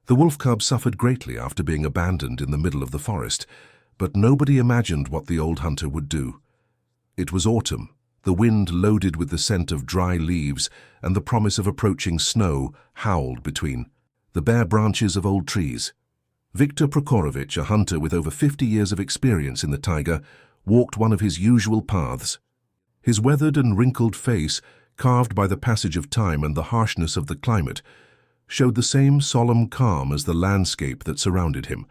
The wolf cub suffered greatly after being abandoned in the middle of the forest, but nobody imagined what the old hunter would do. It was autumn, the wind loaded with the scent of dry leaves and the promise of approaching snow howled between the bare branches of old trees. Viktor Prokorovich, a hunter with over 50 years of experience in the taiga, walked one of his usual paths. His weathered and wrinkled face, carved by the passage of time and the harshness of the climate, showed the same solemn calm as the landscape that surrounded him.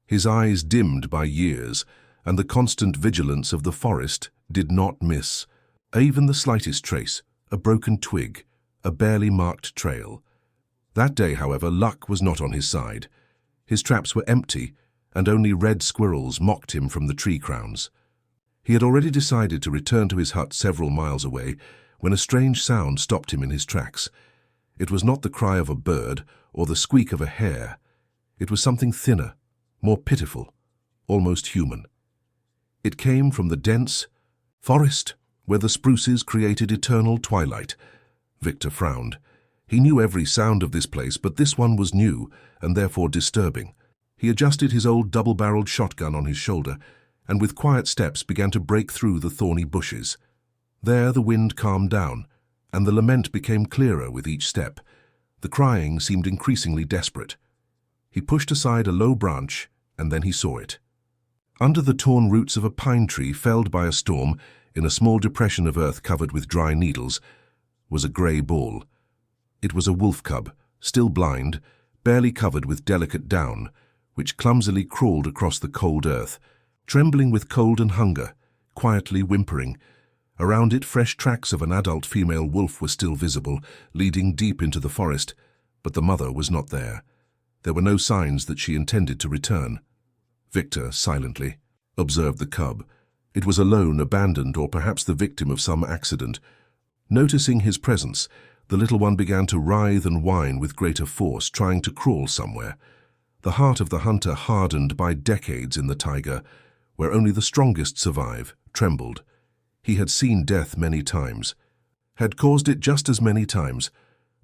His eyes, dimmed by years, and the constant vigilance of the forest, did not miss even the slightest trace, a broken twig, a barely marked trail. That day, however, luck was not on his side. His traps were empty, and only red squirrels mocked him from the tree crowns. He had already decided to return to his hut several miles away when a strange sound stopped him in his tracks. It was not the cry of a bird or the squeak of a hare. It was something thinner, more pitiful, almost human. It came from the dense forest where the spruces created eternal twilight. Viktor frowned. He knew every sound of this place, but this one was new and therefore disturbing. He adjusted his old double-barreled shotgun on his shoulder and with quiet steps began to break through the thorny bushes. There the wind calmed down, and the lament became clearer with each step. The crying seemed increasingly desperate. He pushed aside a low branch, and then he saw it. Under the torn roots of a pine tree felled by a storm, in a small depression of earth covered with dry needles, was a grey bull. It was a wolf cub, still blind, barely covered with delicate down, which clumsily crawled across the cold earth, trembling with cold and hunger, quietly whimpering. Around it, fresh tracks of an adult female wolf were still visible, leading deep into the forest, but the mother was not there. There were no signs that she intended to return. Viktor, silently, observed the cub. It was alone, abandoned, or perhaps the victim of some accident. Noticing his presence, the little one began to writhe and whine with greater force, trying to crawl somewhere. The heart of the hunter, hardened by decades in the taiga, where only the strongest survive, trembled. He had seen death many times, had caused it just as many times,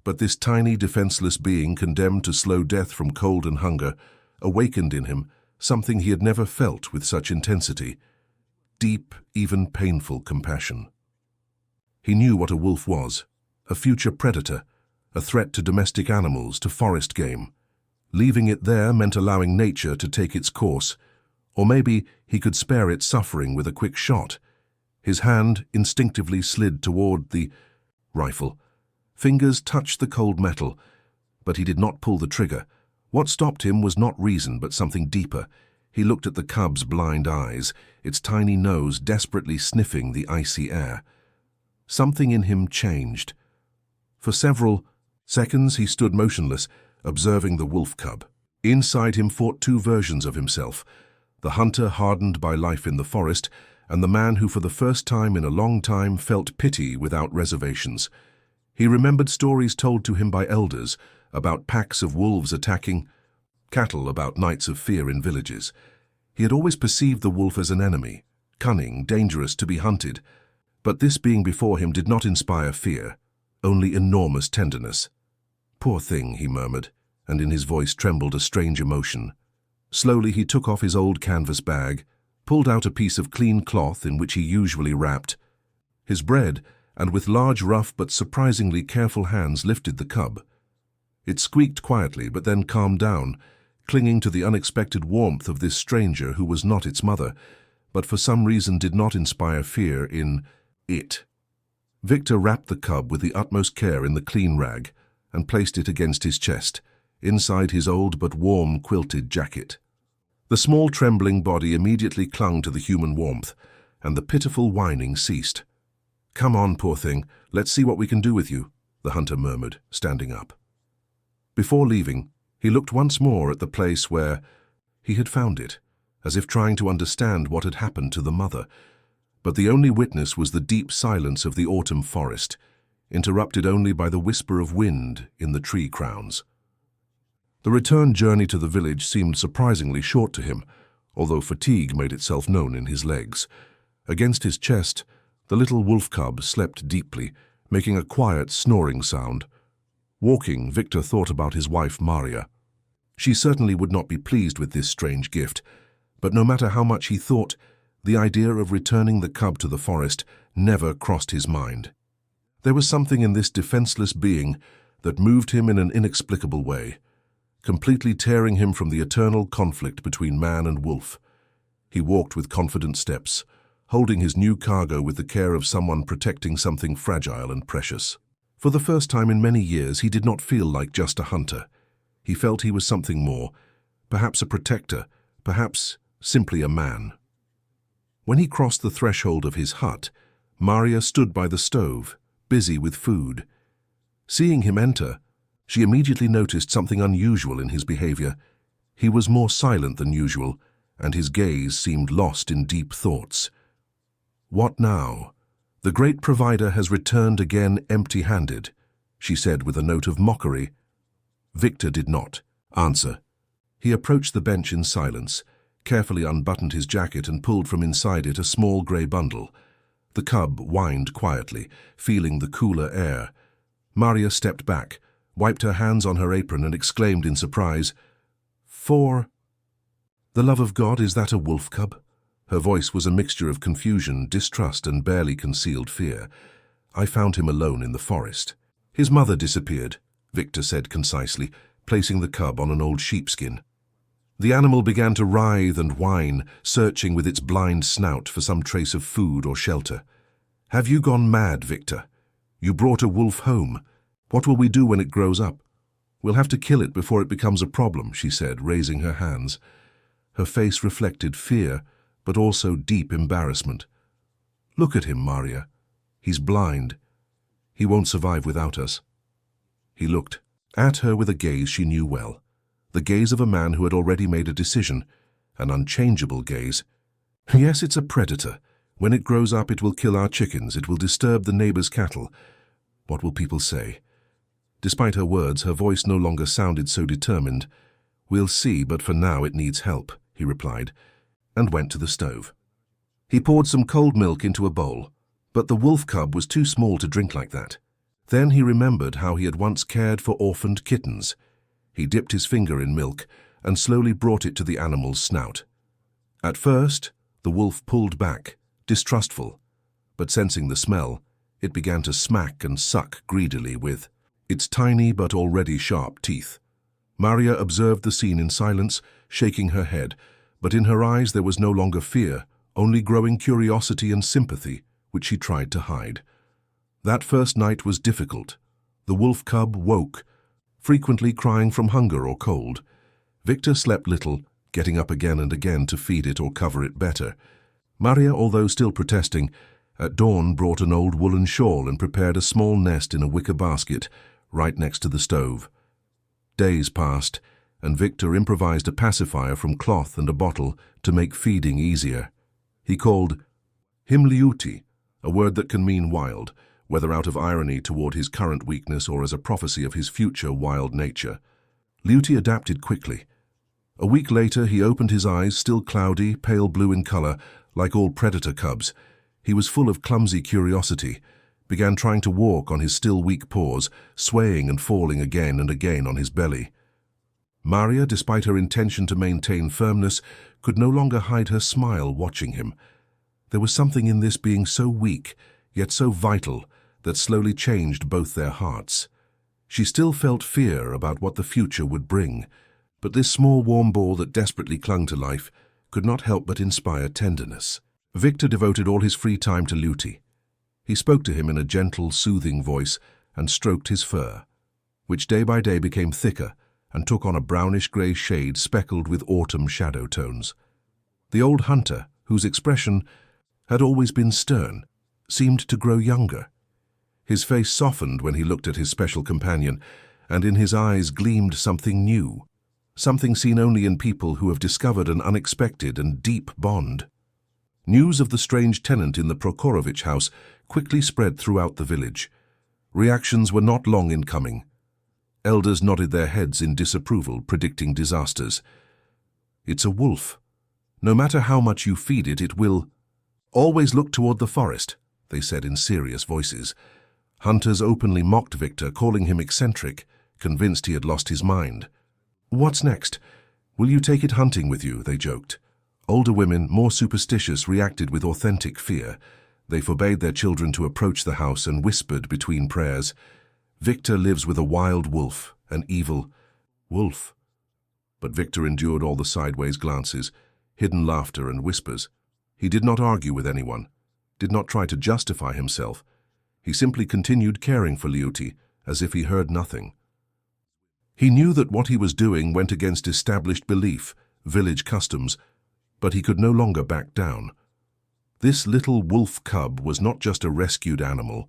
but this tiny, defenseless being, condemned to slow death from cold and hunger, awakened in him something he had never felt with such intensity, deep, even painful compassion. He knew what a wolf was, a future predator, a threat to domestic animals, to forest game. Leaving it there meant allowing nature to take its course, or maybe he could spare it suffering with a quick shot. His hand instinctively slid toward the rifle. Fingers touched the cold metal, but he did not pull the trigger. What stopped him was not reason, but something deeper. He looked at the cub's blind eyes, its tiny nose desperately sniffing the icy air. Something in him changed. For several seconds he stood motionless, observing the wolf cub. Inside him fought two versions of himself, the hunter hardened by life in the forest, and the man who for the first time in a long time felt pity without reservations. He remembered stories told to him by elders about packs of wolves attacking cattle, about nights of fear in villages. He had always perceived the wolf as an enemy, cunning, dangerous, to be hunted, but this being before him did not inspire fear, only enormous tenderness. "Poor thing," he murmured, and in his voice trembled a strange emotion. Slowly he took off his old canvas bag, pulled out a piece of clean cloth in which he usually wrapped his bread, and with large, rough but surprisingly careful hands lifted the cub. It squeaked quietly, but then calmed down, clinging to the unexpected warmth of this stranger who was not its mother, but for some reason did not inspire fear in it. Viktor wrapped the cub with the utmost care in the clean rag and placed it against his chest, inside his old but warm quilted jacket. The small trembling body immediately clung to the human warmth, and the pitiful whining ceased. "Come on, poor thing, let's see what we can do with you," the hunter murmured, standing up. Before leaving, he looked once more at the place where he had found it, as if trying to understand what had happened to the mother. But the only witness was the deep silence of the autumn forest, interrupted only by the whisper of wind in the tree crowns. The return journey to the village seemed surprisingly short to him, although fatigue made itself known in his legs. Against his chest, the little wolf cub slept deeply, making a quiet, snoring sound. Walking, Viktor thought about his wife Maria. She certainly would not be pleased with this strange gift, but no matter how much he thought, the idea of returning the cub to the forest never crossed his mind. There was something in this defenseless being that moved him in an inexplicable way, completely tearing him from the eternal conflict between man and wolf. He walked with confident steps, holding his new cargo with the care of someone protecting something fragile and precious. For the first time in many years, he did not feel like just a hunter. He felt he was something more, perhaps a protector, perhaps simply a man. When he crossed the threshold of his hut, Maria stood by the stove, busy with food. Seeing him enter, she immediately noticed something unusual in his behavior. He was more silent than usual, and his gaze seemed lost in deep thoughts. "What now? The great provider has returned again empty-handed," she said with a note of mockery. Victor did not answer. He approached the bench in silence, carefully unbuttoned his jacket and pulled from inside it a small grey bundle. The cub whined quietly, feeling the cooler air. Maria stepped back, wiped her hands on her apron and exclaimed in surprise, "For the love of God, is that a wolf cub?" Her voice was a mixture of confusion, distrust and barely concealed fear. "I found him alone in the forest." "His mother disappeared," Victor said concisely, placing the cub on an old sheepskin. The animal began to writhe and whine, searching with its blind snout for some trace of food or shelter. "Have you gone mad, Victor? You brought a wolf home. What will we do when it grows up?" "We'll have to kill it before it becomes a problem," she said, raising her hands. Her face reflected fear, but also deep embarrassment. "Look at him, Maria. He's blind. He won't survive without us." He looked at her with a gaze she knew well, the gaze of a man who had already made a decision, an unchangeable gaze. "Yes, it's a predator. When it grows up, it will kill our chickens. It will disturb the neighbor's cattle. What will people say?" Despite her words, her voice no longer sounded so determined. "We'll see, but for now it needs help," he replied, and went to the stove. He poured some cold milk into a bowl, but the wolf cub was too small to drink like that. Then he remembered how he had once cared for orphaned kittens. He dipped his finger in milk and slowly brought it to the animal's snout. At first, the wolf pulled back, distrustful, but sensing the smell, it began to smack and suck greedily with its tiny but already sharp teeth. Maria observed the scene in silence, shaking her head, but in her eyes there was no longer fear, only growing curiosity and sympathy, which she tried to hide. That first night was difficult. The wolf cub woke, frequently crying from hunger or cold. Victor slept little, getting up again and again to feed it or cover it better. Maria, although still protesting, at dawn brought an old woolen shawl and prepared a small nest in a wicker basket right next to the stove. Days passed, and Victor improvised a pacifier from cloth and a bottle to make feeding easier. He called him Liuti, a word that can mean wild, whether out of irony toward his current weakness or as a prophecy of his future wild nature. Liuti adapted quickly. A week later, he opened his eyes, still cloudy, pale blue in color, like all predator cubs. He was full of clumsy curiosity, began trying to walk on his still weak paws, swaying and falling again and again on his belly. Maria, despite her intention to maintain firmness, could no longer hide her smile watching him. There was something in this being so weak, yet so vital, that slowly changed both their hearts. She still felt fear about what the future would bring, but this small warm ball that desperately clung to life could not help but inspire tenderness. Victor devoted all his free time to Liuti. He spoke to him in a gentle, soothing voice and stroked his fur, which day by day became thicker and took on a brownish-grey shade speckled with autumn shadow tones. The old hunter, whose expression had always been stern, seemed to grow younger. His face softened when he looked at his special companion, and in his eyes gleamed something new, something seen only in people who have discovered an unexpected and deep bond. News of the strange tenant in the Prokorovich house quickly spread throughout the village. Reactions were not long in coming. Elders nodded their heads in disapproval, predicting disasters. "It's a wolf. No matter how much you feed it, it will always look toward the forest," they said in serious voices. Hunters openly mocked Victor, calling him eccentric, convinced he had lost his mind. "What's next? Will you take it hunting with you?" they joked. Older women, more superstitious, reacted with authentic fear. They forbade their children to approach the house and whispered between prayers, "Victor lives with a wild wolf, an evil wolf." But Victor endured all the sideways glances, hidden laughter and whispers. He did not argue with anyone, did not try to justify himself. He simply continued caring for Liuti as if he heard nothing. He knew that what he was doing went against established belief, village customs, but he could no longer back down. This little wolf cub was not just a rescued animal.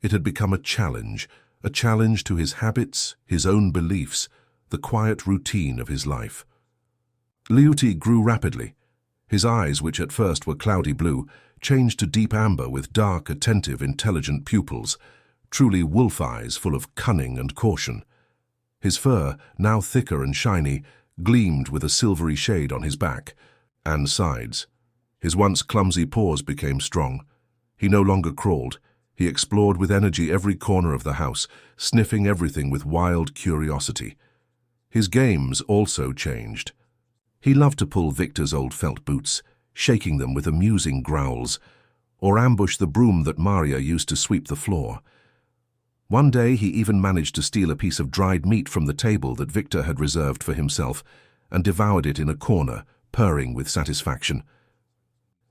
It had become a challenge to his habits, his own beliefs, the quiet routine of his life. Liuti grew rapidly. His eyes, which at first were cloudy blue, changed to deep amber with dark, attentive, intelligent pupils, truly wolf eyes full of cunning and caution. His fur, now thicker and shiny, gleamed with a silvery shade on his back and sides. His once clumsy paws became strong. He no longer crawled. He explored with energy every corner of the house, sniffing everything with wild curiosity. His games also changed. He loved to pull Victor's old felt boots, shaking them with amusing growls, or ambush the broom that Maria used to sweep the floor. One day he even managed to steal a piece of dried meat from the table that Victor had reserved for himself and devoured it in a corner, purring with satisfaction.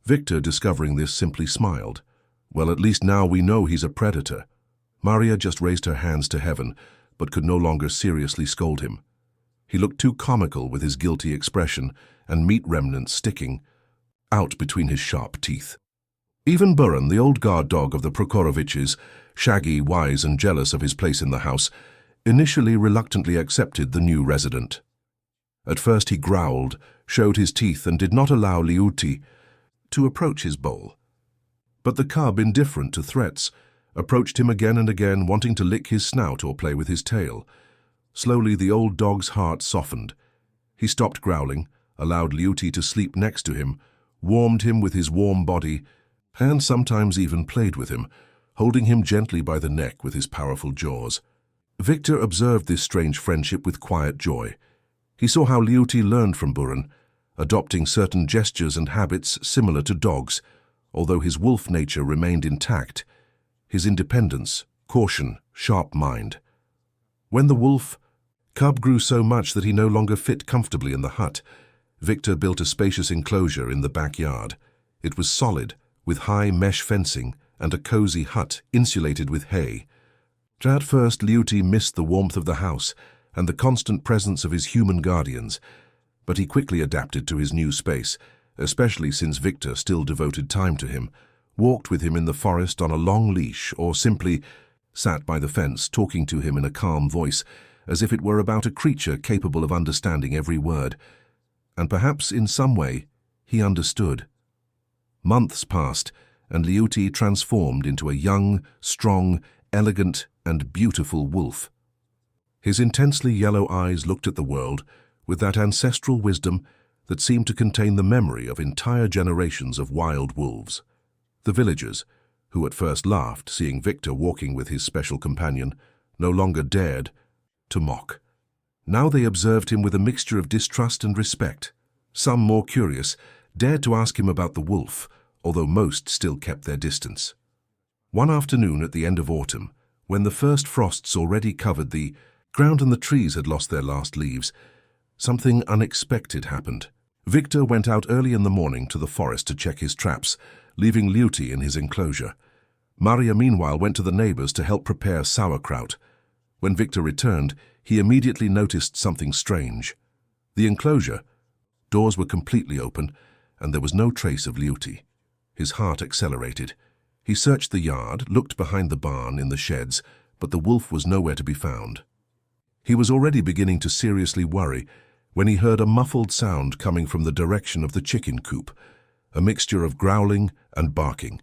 Victor, discovering this, simply smiled. "Well, at least now we know he's a predator." Maria just raised her hands to heaven, but could no longer seriously scold him. He looked too comical with his guilty expression and meat remnants sticking out between his sharp teeth. Even Buran, the old guard dog of the Prokoroviches, shaggy, wise and jealous of his place in the house, initially reluctantly accepted the new resident. At first he growled, showed his teeth and did not allow Liuti to approach his bowl. But the cub, indifferent to threats, approached him again and again, wanting to lick his snout or play with his tail. Slowly the old dog's heart softened. He stopped growling, allowed Liuti to sleep next to him, warmed him with his warm body, and sometimes even played with him, holding him gently by the neck with his powerful jaws. Victor observed this strange friendship with quiet joy. He saw how Liuti learned from Buran, adopting certain gestures and habits similar to dogs, although his wolf nature remained intact, his independence, caution, sharp mind. When the cub grew so much that he no longer fit comfortably in the hut, Victor built a spacious enclosure in the backyard. It was solid, with high mesh fencing and a cozy hut insulated with hay. At first, Liuti missed the warmth of the house and the constant presence of his human guardians, but he quickly adapted to his new space, especially since Victor still devoted time to him, walked with him in the forest on a long leash, or simply sat by the fence talking to him in a calm voice, as if it were about a creature capable of understanding every word. And perhaps in some way he understood. Months passed, and Liuti transformed into a young, strong, elegant, and beautiful wolf. His intensely yellow eyes looked at the world with that ancestral wisdom that seemed to contain the memory of entire generations of wild wolves. The villagers, who at first laughed, seeing Victor walking with his special companion, no longer dared to mock. Now they observed him with a mixture of distrust and respect. Some, more curious, dared to ask him about the wolf, although most still kept their distance. One afternoon at the end of autumn, when the first frosts already covered the ground and the trees had lost their last leaves, something unexpected happened. Victor went out early in the morning to the forest to check his traps, leaving Liuti in his enclosure. Maria, meanwhile, went to the neighbors to help prepare sauerkraut. When Victor returned, he immediately noticed something strange. The enclosure doors were completely open, and there was no trace of Liuti. His heart accelerated. He searched the yard, looked behind the barn, in the sheds, but the wolf was nowhere to be found. He was already beginning to seriously worry when he heard a muffled sound coming from the direction of the chicken coop, a mixture of growling and barking.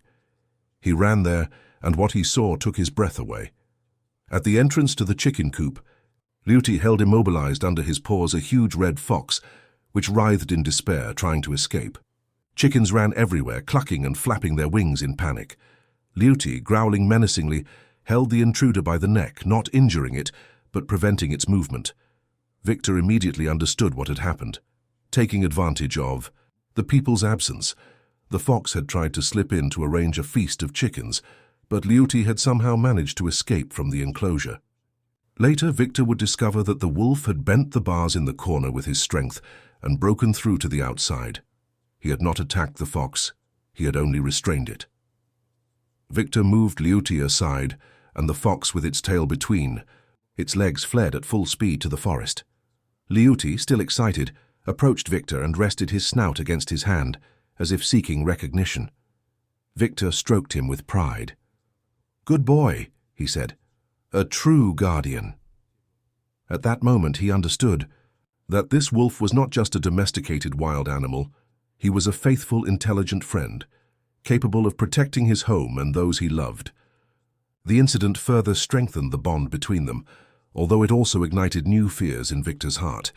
He ran there, and what he saw took his breath away. At the entrance to the chicken coop, Liuti held immobilized under his paws a huge red fox, which writhed in despair, trying to escape. Chickens ran everywhere, clucking and flapping their wings in panic. Liuti, growling menacingly, held the intruder by the neck, not injuring it, but preventing its movement. Victor immediately understood what had happened. Taking advantage of the people's absence, the fox had tried to slip in to arrange a feast of chickens, but Liuti had somehow managed to escape from the enclosure. Later, Victor would discover that the wolf had bent the bars in the corner with his strength and broken through to the outside. He had not attacked the fox, he had only restrained it. Victor moved Liuti aside, and the fox with its tail between. Its legs fled at full speed to the forest. Liuti, still excited, approached Victor and rested his snout against his hand, as if seeking recognition. Victor stroked him with pride. "Good boy," he said. "A true guardian." At that moment he understood that this wolf was not just a domesticated wild animal, he was a faithful, intelligent friend, capable of protecting his home and those he loved. The incident further strengthened the bond between them, although it also ignited new fears in Victor's heart.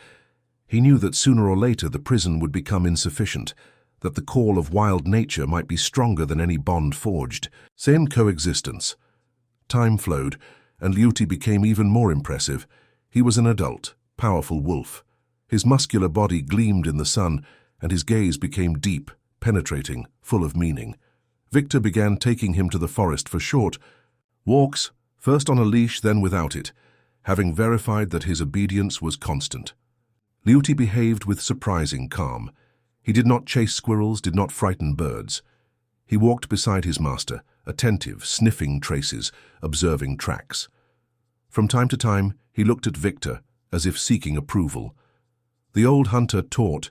He knew that sooner or later the prison would become insufficient, that the call of wild nature might be stronger than any bond forged. Same coexistence. Time flowed, and Liuti became even more impressive. He was an adult, powerful wolf. His muscular body gleamed in the sun, and his gaze became deep, penetrating, full of meaning. Victor began taking him to the forest for short walks, first on a leash, then without it, having verified that his obedience was constant. Liuti behaved with surprising calm. He did not chase squirrels, did not frighten birds. He walked beside his master, attentive, sniffing traces, observing tracks. From time to time, he looked at Victor, as if seeking approval. The old hunter taught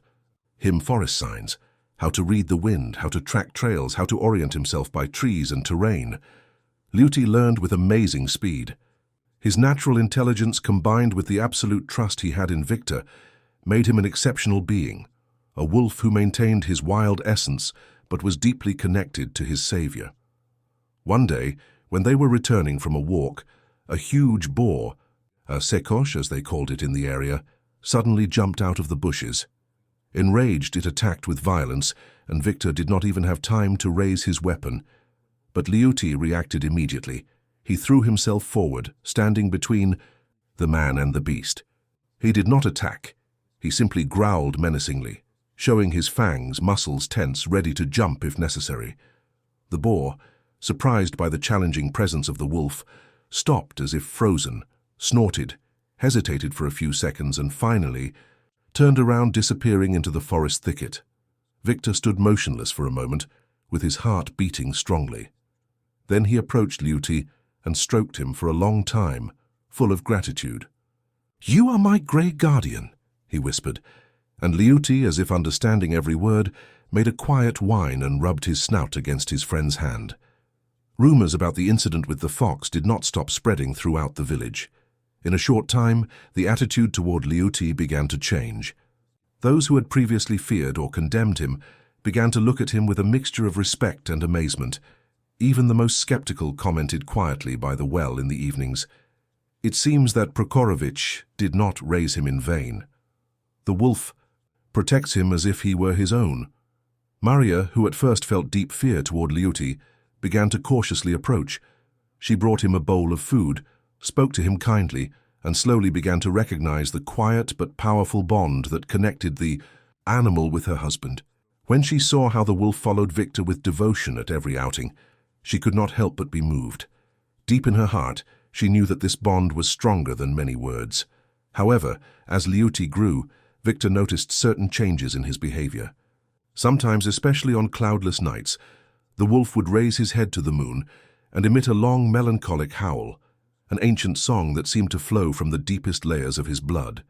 him forest signs, how to read the wind, how to track trails, how to orient himself by trees and terrain. Liuti learned with amazing speed. His natural intelligence combined with the absolute trust he had in Victor made him an exceptional being, a wolf who maintained his wild essence but was deeply connected to his savior. One day, when they were returning from a walk, a huge boar, a sekosh as they called it in the area, suddenly jumped out of the bushes. Enraged, it attacked with violence, and Victor did not even have time to raise his weapon. But Liuti reacted immediately. He threw himself forward, standing between the man and the beast. He did not attack. He simply growled menacingly, showing his fangs, muscles tense, ready to jump if necessary. The boar, surprised by the challenging presence of the wolf, stopped as if frozen, snorted, hesitated for a few seconds, and finally turned around, disappearing into the forest thicket. Victor stood motionless for a moment, with his heart beating strongly. Then he approached Liuti and stroked him for a long time, full of gratitude. "You are my grey guardian," he whispered, and Liuti, as if understanding every word, made a quiet whine and rubbed his snout against his friend's hand. Rumors about the incident with the fox did not stop spreading throughout the village. In a short time, the attitude toward Liuti began to change. Those who had previously feared or condemned him began to look at him with a mixture of respect and amazement. Even the most skeptical commented quietly by the well in the evenings. It seems that Prokorovich did not raise him in vain. The wolf protects him as if he were his own. Maria, who at first felt deep fear toward Liuti, began to cautiously approach. She brought him a bowl of food, spoke to him kindly, and slowly began to recognize the quiet but powerful bond that connected the animal with her husband. When she saw how the wolf followed Victor with devotion at every outing, she could not help but be moved. Deep in her heart, she knew that this bond was stronger than many words. However, as Liuti grew, Victor noticed certain changes in his behavior. Sometimes, especially on cloudless nights, the wolf would raise his head to the moon and emit a long, melancholic howl, an ancient song that seemed to flow from the deepest layers of his blood.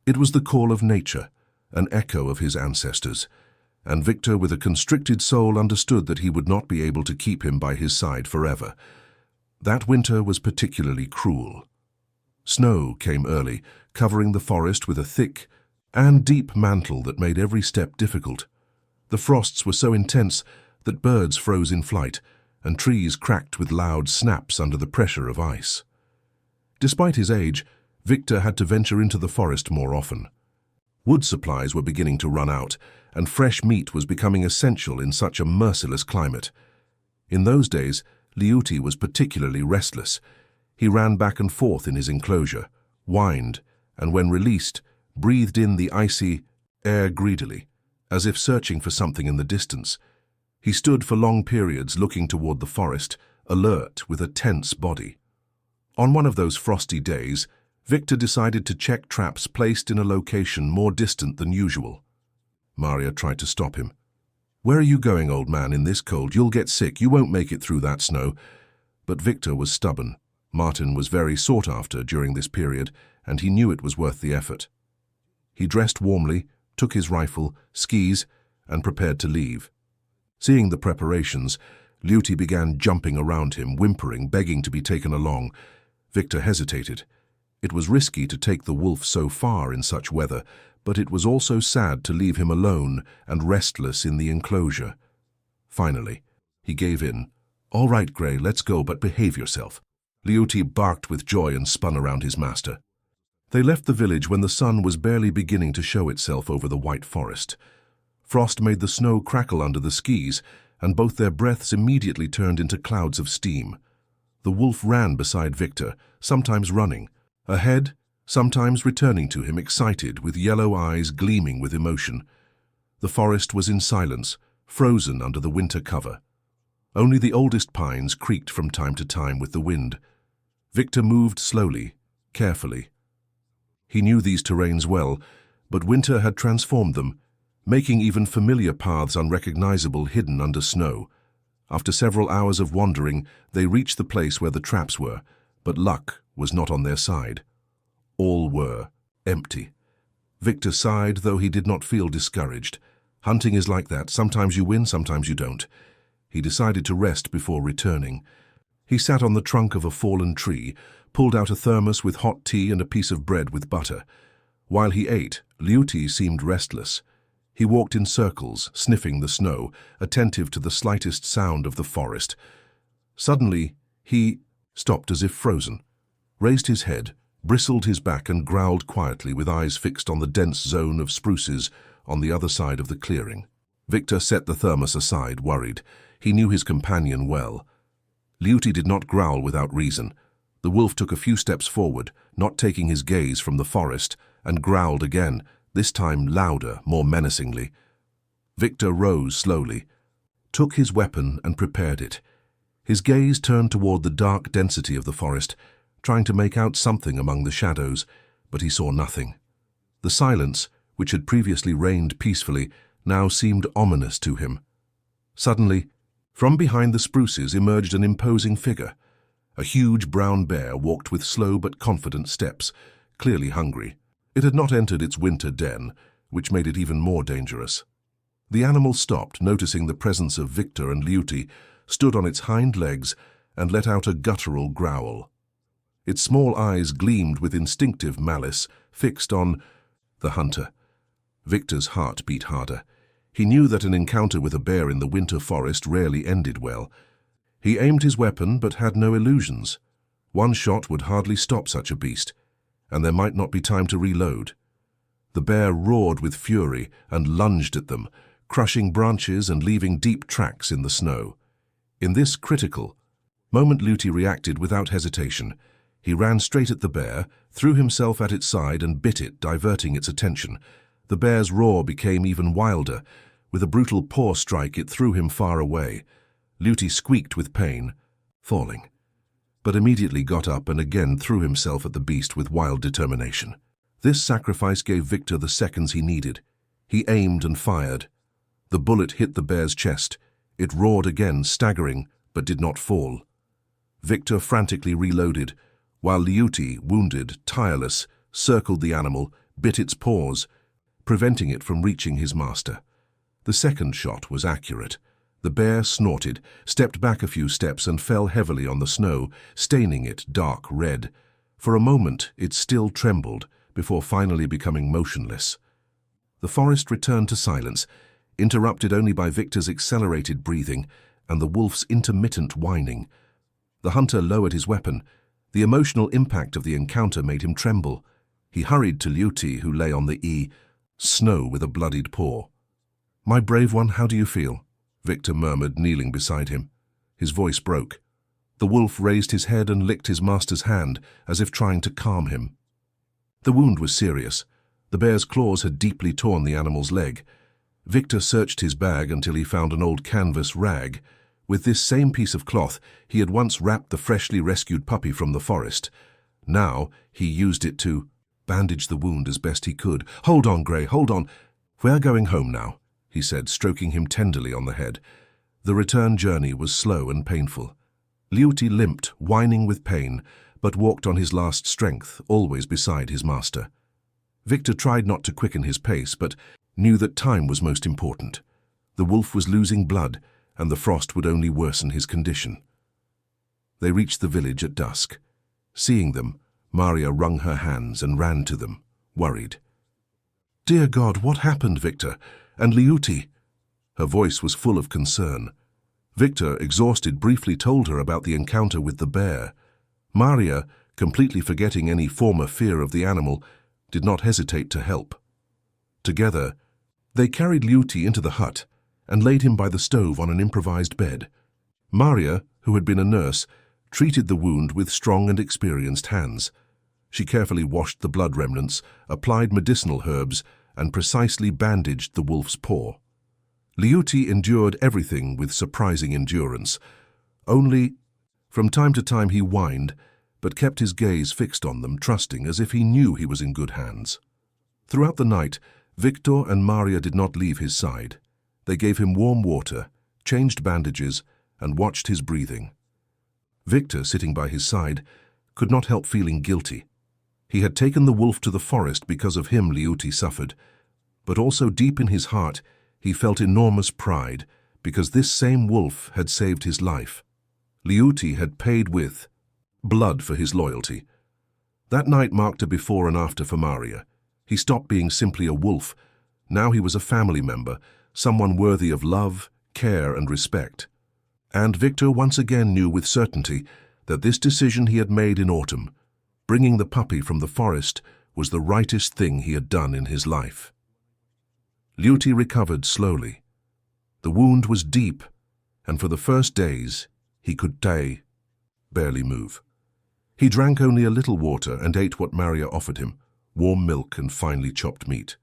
It was the call of nature, an echo of his ancestors, and Victor, with a constricted soul, understood that he would not be able to keep him by his side forever. That winter was particularly cruel. Snow came early, covering the forest with a thick and deep mantle that made every step difficult. The frosts were so intense that birds froze in flight, and trees cracked with loud snaps under the pressure of ice. Despite his age, Victor had to venture into the forest more often. Wood supplies were beginning to run out, and fresh meat was becoming essential in such a merciless climate. In those days, Liuti was particularly restless. He ran back and forth in his enclosure, whined, and when released, breathed in the icy air greedily, as if searching for something in the distance. He stood for long periods looking toward the forest, alert with a tense body. On one of those frosty days, Victor decided to check traps placed in a location more distant than usual. Maria tried to stop him. "Where are you going, old man, in this cold? You'll get sick. You won't make it through that snow." But Victor was stubborn. Martin was very sought after during this period, and he knew it was worth the effort. He dressed warmly, took his rifle, skis, and prepared to leave. Seeing the preparations, Lüti began jumping around him, whimpering, begging to be taken along. Victor hesitated. It was risky to take the wolf so far in such weather, but it was also sad to leave him alone and restless in the enclosure. Finally, he gave in. "All right, Grey, let's go, but behave yourself." Lüti barked with joy and spun around his master. They left the village when the sun was barely beginning to show itself over the white forest. Frost made the snow crackle under the skis, and both their breaths immediately turned into clouds of steam. The wolf ran beside Victor, sometimes running, ahead, sometimes returning to him excited, with yellow eyes gleaming with emotion. The forest was in silence, frozen under the winter cover. Only the oldest pines creaked from time to time with the wind. Victor moved slowly, carefully. He knew these terrains well, but winter had transformed them, making even familiar paths unrecognizable, hidden under snow. After several hours of wandering, they reached the place where the traps were, but luck was not on their side. All were empty. Victor sighed, though he did not feel discouraged. Hunting is like that. Sometimes you win, sometimes you don't. He decided to rest before returning. He sat on the trunk of a fallen tree, pulled out a thermos with hot tea and a piece of bread with butter. While he ate, Lüti seemed restless. He walked in circles, sniffing the snow, attentive to the slightest sound of the forest. Suddenly, he stopped as if frozen, raised his head, bristled his back and growled quietly with eyes fixed on the dense zone of spruces on the other side of the clearing. Victor set the thermos aside, worried. He knew his companion well. Lüti did not growl without reason. The wolf took a few steps forward, not taking his gaze from the forest, and growled again, this time louder, more menacingly. Victor rose slowly, took his weapon and prepared it. His gaze turned toward the dark density of the forest, trying to make out something among the shadows, but he saw nothing. The silence, which had previously reigned peacefully, now seemed ominous to him. Suddenly, from behind the spruces emerged an imposing figure. A huge brown bear walked with slow but confident steps, clearly hungry. It had not entered its winter den, which made it even more dangerous. The animal stopped, noticing the presence of Victor and Lüti, stood on its hind legs, and let out a guttural growl. Its small eyes gleamed with instinctive malice, fixed on the hunter. Victor's heart beat harder. He knew that an encounter with a bear in the winter forest rarely ended well. He aimed his weapon, but had no illusions. One shot would hardly stop such a beast, and there might not be time to reload. The bear roared with fury and lunged at them, crushing branches and leaving deep tracks in the snow. In this critical moment, Lüti reacted without hesitation. He ran straight at the bear, threw himself at its side and bit it, diverting its attention. The bear's roar became even wilder. With a brutal paw strike, it threw him far away. Lüti squeaked with pain, falling, but immediately got up and again threw himself at the beast with wild determination. This sacrifice gave Victor the seconds he needed. He aimed and fired. The bullet hit the bear's chest. It roared again, staggering, but did not fall. Victor frantically reloaded, while Lüti, wounded, tireless, circled the animal, bit its paws, preventing it from reaching his master. The second shot was accurate. The bear snorted, stepped back a few steps and fell heavily on the snow, staining it dark red. For a moment it still trembled, before finally becoming motionless. The forest returned to silence, interrupted only by Victor's accelerated breathing and the wolf's intermittent whining. The hunter lowered his weapon. The emotional impact of the encounter made him tremble. He hurried to Lüti, who lay on the snow with a bloodied paw. "My brave one, how do you feel?" Victor murmured, kneeling beside him. His voice broke. The wolf raised his head and licked his master's hand, as if trying to calm him. The wound was serious. The bear's claws had deeply torn the animal's leg. Victor searched his bag until he found an old canvas rag. With this same piece of cloth, he had once wrapped the freshly rescued puppy from the forest. Now, he used it to bandage the wound as best he could. "Hold on, Gray, hold on. We're going home now," he said, stroking him tenderly on the head. The return journey was slow and painful. Liuti limped, whining with pain, but walked on his last strength, always beside his master. Victor tried not to quicken his pace, but knew that time was most important. The wolf was losing blood, and the frost would only worsen his condition. They reached the village at dusk. Seeing them, Maria wrung her hands and ran to them, worried. "Dear God, what happened, Victor? And Liuti?" Her voice was full of concern. Victor, exhausted, briefly told her about the encounter with the bear. Maria, completely forgetting any former fear of the animal, did not hesitate to help. Together, they carried Liuti into the hut and laid him by the stove on an improvised bed. Maria, who had been a nurse, treated the wound with strong and experienced hands. She carefully washed the blood remnants, applied medicinal herbs, and precisely bandaged the wolf's paw. Liuti endured everything with surprising endurance. Only, from time to time he whined, but kept his gaze fixed on them, trusting as if he knew he was in good hands. Throughout the night, Victor and Maria did not leave his side. They gave him warm water, changed bandages, and watched his breathing. Victor, sitting by his side, could not help feeling guilty. He had taken the wolf to the forest because of him Liuti suffered, but also deep in his heart he felt enormous pride because this same wolf had saved his life. Liuti had paid with blood for his loyalty. That night marked a before and after for Maria. He stopped being simply a wolf. Now he was a family member, someone worthy of love, care, and respect. And Victor once again knew with certainty that this decision he had made in autumn, bringing the puppy from the forest, was the rightest thing he had done in his life. Liuti recovered slowly. The wound was deep, and for the first days he could barely move. He drank only a little water and ate what Maria offered him, warm milk and finely chopped meat.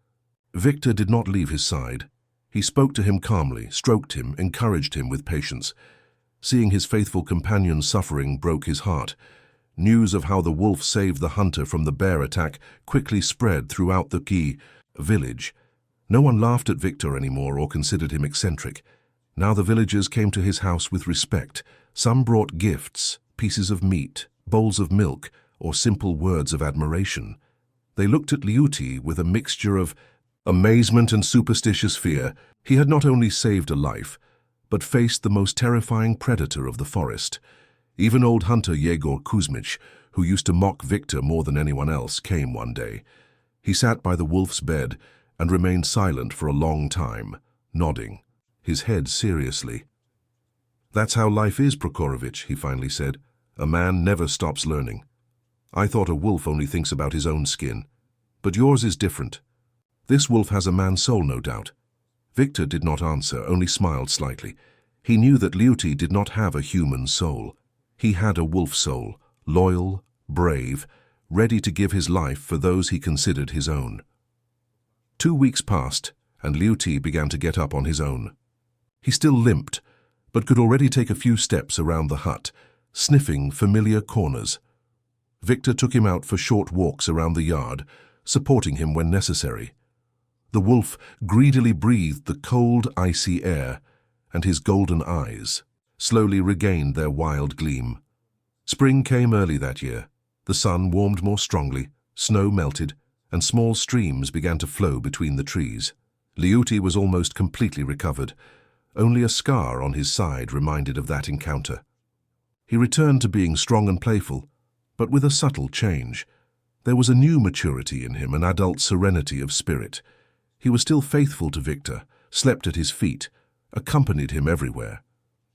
Victor did not leave his side. He spoke to him calmly, stroked him, encouraged him with patience. Seeing his faithful companion's suffering broke his heart. News of how the wolf saved the hunter from the bear attack quickly spread throughout the village. No one laughed at Victor anymore or considered him eccentric. Now the villagers came to his house with respect. Some brought gifts, pieces of meat, bowls of milk, or simple words of admiration. They looked at Liuti with a mixture of amazement and superstitious fear. He had not only saved a life, but faced the most terrifying predator of the forest. Even old hunter Yegor Kuzmich, who used to mock Victor more than anyone else, came one day. He sat by the wolf's bed and remained silent for a long time, nodding, his head seriously. "That's how life is, Prokorovich," he finally said. "A man never stops learning. I thought a wolf only thinks about his own skin. But yours is different. This wolf has a man's soul, no doubt." Victor did not answer, only smiled slightly. He knew that Liuti did not have a human soul. He had a wolf soul, loyal, brave, ready to give his life for those he considered his own. 2 weeks passed, and Liuti began to get up on his own. He still limped, but could already take a few steps around the hut, sniffing familiar corners. Victor took him out for short walks around the yard, supporting him when necessary. The wolf greedily breathed the cold, icy air, and his golden eyes slowly regained their wild gleam. Spring came early that year. The sun warmed more strongly, snow melted, and small streams began to flow between the trees. Liuti was almost completely recovered. Only a scar on his side reminded of that encounter. He returned to being strong and playful, but with a subtle change. There was a new maturity in him, an adult serenity of spirit. He was still faithful to Victor, slept at his feet, accompanied him everywhere.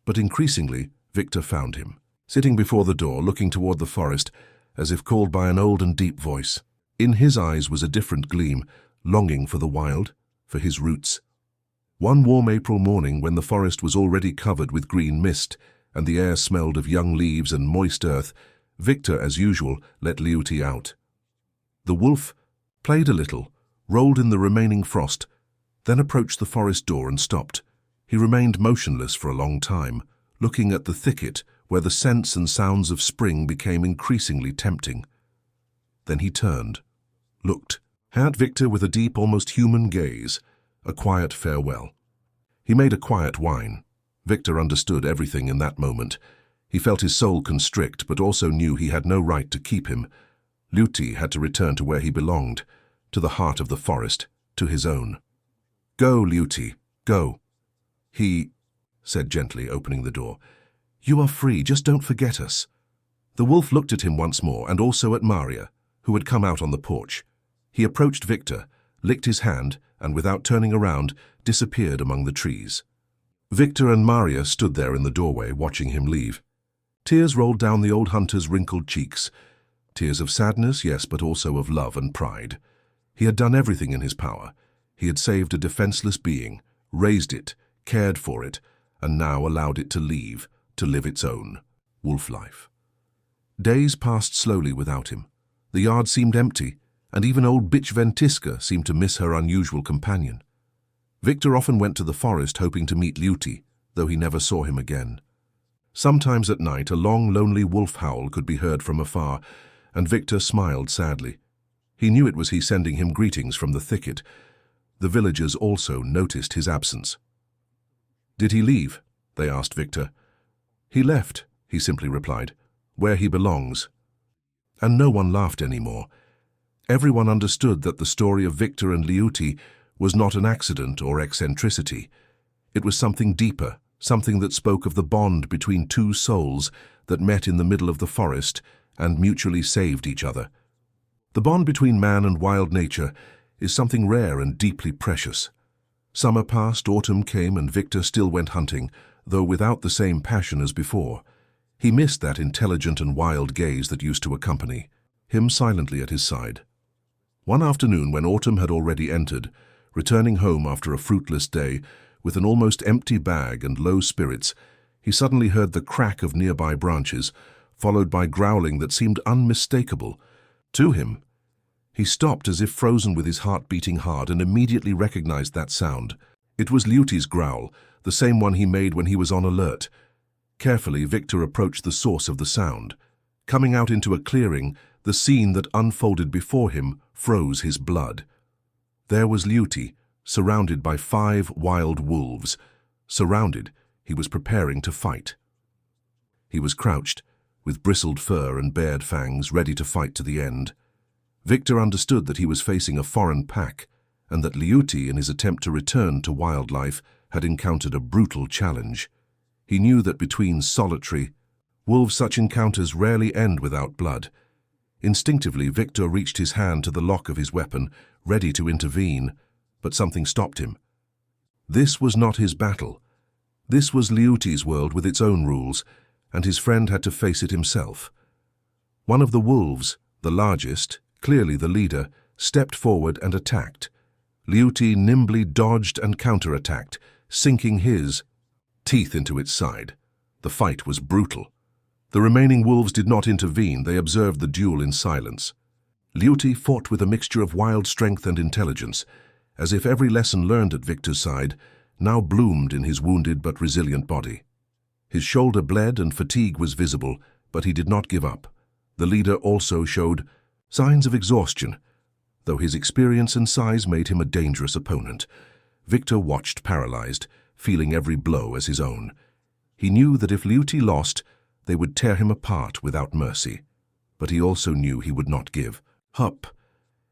But increasingly, Victor found him, sitting before the door, looking toward the forest, as if called by an old and deep voice. In his eyes was a different gleam, longing for the wild, for his roots. One warm April morning, when the forest was already covered with green mist, and the air smelled of young leaves and moist earth, Victor, as usual, let Liuti out. The wolf played a little, rolled in the remaining frost, then approached the forest door and stopped. He remained motionless for a long time, looking at the thicket where the scents and sounds of spring became increasingly tempting. Then he turned, looked at Victor with a deep, almost human gaze, a quiet farewell. He made a quiet whine. Victor understood everything in that moment. He felt his soul constrict, but also knew he had no right to keep him. Liuti had to return to where he belonged, to the heart of the forest, to his own. "Go, Liuti, go," he said gently, opening the door. "You are free, just don't forget us." The wolf looked at him once more, and also at Maria, who had come out on the porch. He approached Victor, licked his hand, and without turning around, disappeared among the trees. Victor and Maria stood there in the doorway, watching him leave. Tears rolled down the old hunter's wrinkled cheeks. Tears of sadness, yes, but also of love and pride. He had done everything in his power. He had saved a defenseless being, raised it, cared for it, and now allowed it to leave, to live its own wolf life. Days passed slowly without him. The yard seemed empty, and even old bitch Ventisca seemed to miss her unusual companion. Victor often went to the forest hoping to meet Liuti, though he never saw him again. Sometimes at night a long, lonely wolf howl could be heard from afar, and Victor smiled sadly. He knew it was he sending him greetings from the thicket. The villagers also noticed his absence. "Did he leave?" they asked Victor. "He left," he simply replied, "where he belongs." And no one laughed anymore. Everyone understood that the story of Victor and Liuti was not an accident or eccentricity. It was something deeper, something that spoke of the bond between two souls that met in the middle of the forest and mutually saved each other. The bond between man and wild nature is something rare and deeply precious. Summer passed, autumn came, and Victor still went hunting, though without the same passion as before. He missed that intelligent and wild gaze that used to accompany him silently at his side. One afternoon, when autumn had already entered, returning home after a fruitless day, with an almost empty bag and low spirits, he suddenly heard the crack of nearby branches, followed by growling that seemed unmistakable to him. He stopped as if frozen, with his heart beating hard, and immediately recognized that sound. It was Liuti's growl, the same one he made when he was on alert. Carefully, Victor approached the source of the sound. Coming out into a clearing, the scene that unfolded before him froze his blood. There was Liuti, surrounded by 5 wild wolves. Surrounded, he was preparing to fight. He was crouched, with bristled fur and bared fangs, ready to fight to the end. Victor understood that he was facing a foreign pack, and that Liuti, in his attempt to return to wildlife, had encountered a brutal challenge. He knew that between solitary wolves, such encounters rarely end without blood. Instinctively, Victor reached his hand to the lock of his weapon, ready to intervene, but something stopped him. This was not his battle. This was Liuti's world with its own rules, and his friend had to face it himself. One of the wolves, the largest, clearly the leader, stepped forward and attacked. Liuti nimbly dodged and counterattacked, sinking his teeth into its side. The fight was brutal. The remaining wolves did not intervene. They observed the duel in silence. Liuti fought with a mixture of wild strength and intelligence, as if every lesson learned at Victor's side now bloomed in his wounded but resilient body. His shoulder bled and fatigue was visible, but he did not give up. The leader also showed signs of exhaustion, though his experience and size made him a dangerous opponent. Victor watched paralyzed, feeling every blow as his own. He knew that if Liuti lost, they would tear him apart without mercy. But he also knew he would not give up.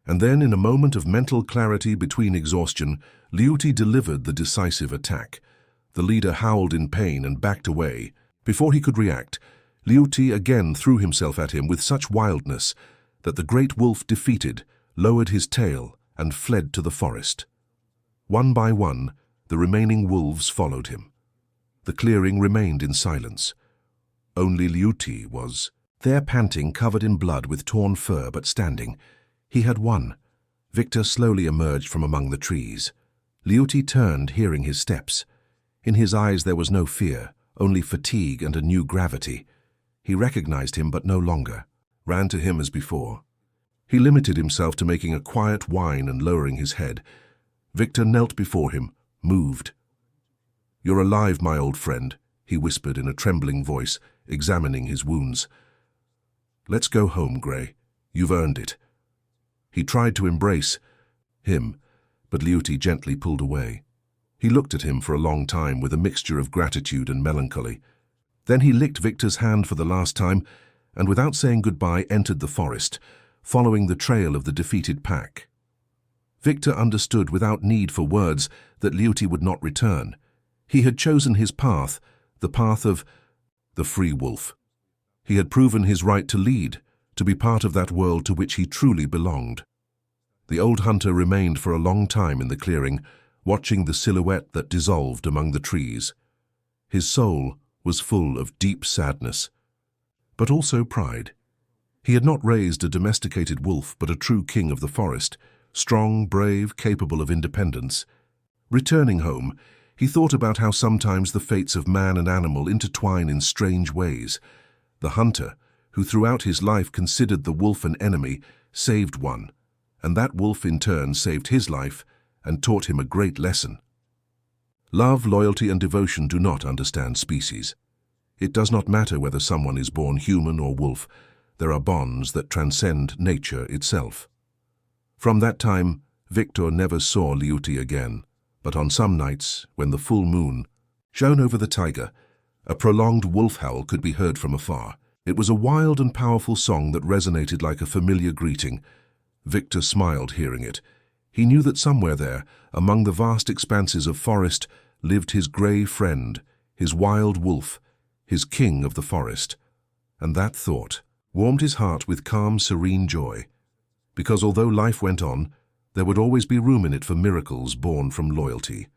And then, in a moment of mental clarity between exhaustion, Liuti delivered the decisive attack. The leader howled in pain and backed away. Before he could react, Liuti again threw himself at him with such wildness that the great wolf, defeated, lowered his tail and fled to the forest. One by one, the remaining wolves followed him. The clearing remained in silence. Only Liuti was there, panting, covered in blood, with torn fur, but standing. He had won. Victor slowly emerged from among the trees. Liuti turned, hearing his steps. In his eyes there was no fear, only fatigue and a new gravity. He recognized him, but no longer ran to him as before. He limited himself to making a quiet whine and lowering his head. Victor knelt before him, moved. "You're alive, my old friend," he whispered in a trembling voice, examining his wounds. "Let's go home, Grey. You've earned it." He tried to embrace him, but Liuti gently pulled away. He looked at him for a long time with a mixture of gratitude and melancholy. Then he licked Victor's hand for the last time and, without saying goodbye, entered the forest, following the trail of the defeated pack. Victor understood without need for words that Liuti would not return. He had chosen his path, the path of the free wolf. He had proven his right to lead, to be part of that world to which he truly belonged. The old hunter remained for a long time in the clearing, watching the silhouette that dissolved among the trees. His soul was full of deep sadness, but also pride. He had not raised a domesticated wolf, but a true king of the forest, strong, brave, capable of independence. Returning home, he thought about how sometimes the fates of man and animal intertwine in strange ways. The hunter, who throughout his life considered the wolf an enemy, saved one, and that wolf in turn saved his life and taught him a great lesson. Love, loyalty, and devotion do not understand species. It does not matter whether someone is born human or wolf. There are bonds that transcend nature itself. From that time, Victor never saw Liuti again, but on some nights, when the full moon shone over the taiga, a prolonged wolf howl could be heard from afar. It was a wild and powerful song that resonated like a familiar greeting. Victor smiled hearing it. He knew that somewhere there, among the vast expanses of forest, lived his grey friend, his wild wolf, his king of the forest. And that thought warmed his heart with calm, serene joy, because although life went on, there would always be room in it for miracles born from loyalty.